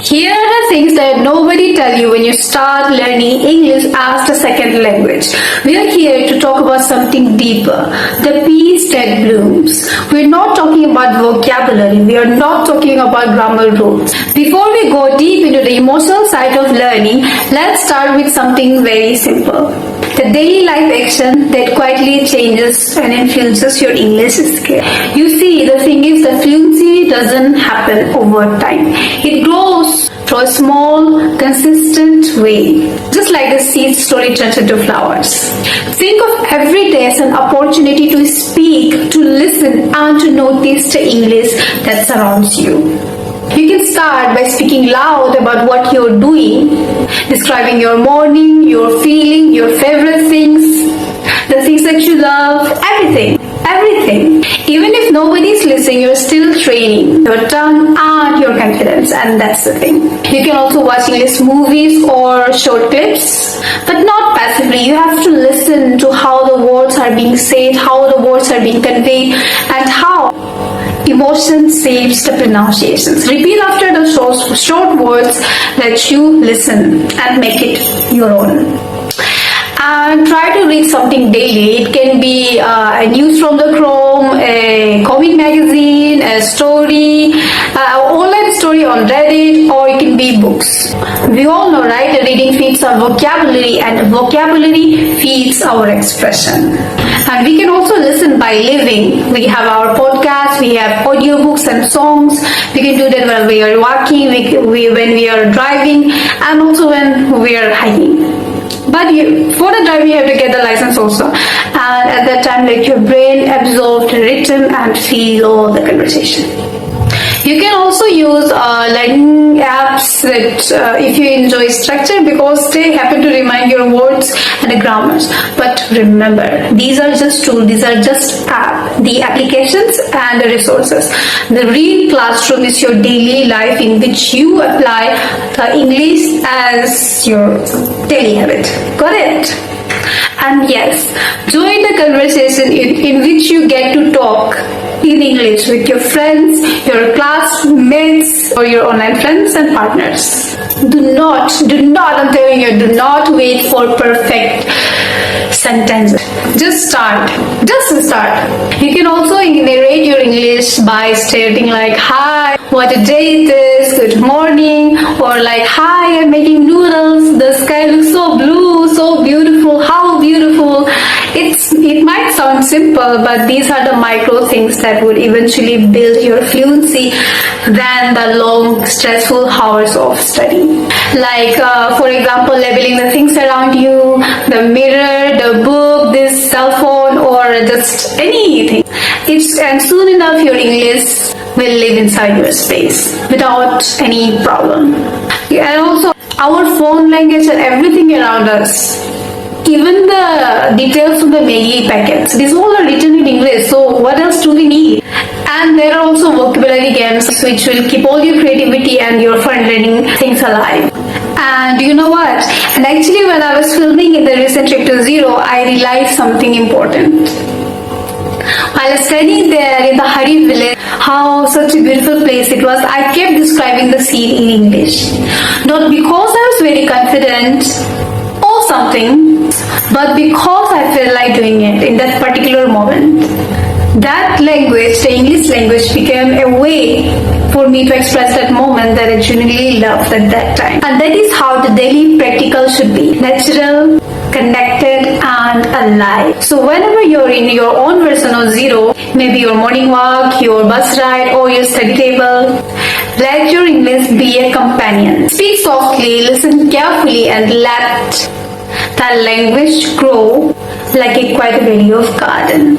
Here are the things that nobody tell you when you start learning English as a second language. We are here to talk about something deeper, the peace that blooms. We're not talking about vocabulary, we are not talking about grammar rules. Before we go deep into the emotional side of learning, let's start with something very simple. The daily life action that quietly changes and influences your English skill. You see, the thing is, the fluency doesn't happen over time. It grows through a small, consistent way, just like the seed slowly turns into flowers. Think of every day as an opportunity to speak, to listen, and to notice the English that surrounds you. You can start by speaking loud about what you're doing, describing your morning, your feeling, your favorite things, the things that you love, everything. Even if nobody's listening, you're still training your tongue and your confidence, and that's the thing. You can also watch English movies or short clips, but not passively. You have to listen to how the words are being said, how the words are being conveyed, and how emotion shapes the pronunciations. Repeat after the short words that you listen and make it your own. And try to read something daily. It can be a news from the Chrome, a comic magazine, a story, online story on Reddit, or it can be books. We all know, right? Reading feeds our vocabulary, and vocabulary feeds our expression. And we can also listen by living. We have our podcasts, we have audiobooks and songs. We can do that when we are walking, when we are driving, and also when we are hiking. But for the drive, you have to get the license also. And at that time, let your brain absorb the rhythm and feel all the conversation. You can also use learning apps that if you enjoy structure, because they happen to remind your words and the grammars. But remember, these are just tools, these are just the applications and the resources. The real classroom is your daily life in which you apply the English as your daily habit. Got it? And yes, join the conversation in which you get to talk in English with your friends, your classmates, or your online friends and partners. Do not, I'm telling you, do not wait for perfect sentences. Just start. You can also narrate your English by stating like, hi, what a day it is, good morning, or like, hi, I'm making noodles, the sky looks so blue, so beautiful, how beautiful. It might sound simple, but these are the micro things that would eventually build your fluency than the long, stressful hours of study. Like, for example, labeling the things around you, the mirror, the book, this cell phone, or just anything. And soon enough, your English will live inside your space without any problem. And also, our phone language and everything around us, even the details of the Maggi packets, these all are written in English, so what else do we need? And there are also vocabulary games which will keep all your creativity and your fun learning things alive. And you know what? And actually, when I was filming in the recent trip to Zero, I realized something important. While studying there in the Hari village, how such a beautiful place it was, I kept describing the scene in English. Not because I was very confident or something, but because I felt like doing it in that particular moment. That language, the English language, became a way for me to express that moment that I genuinely loved at that time. And that is how the daily practical should be. Natural, connected, and alive. So whenever you're in your own version of Zero, maybe your morning walk, your bus ride, or your study table, let your English be a companion. Speak softly, listen carefully, and let that language grow like a quiet valley of garden.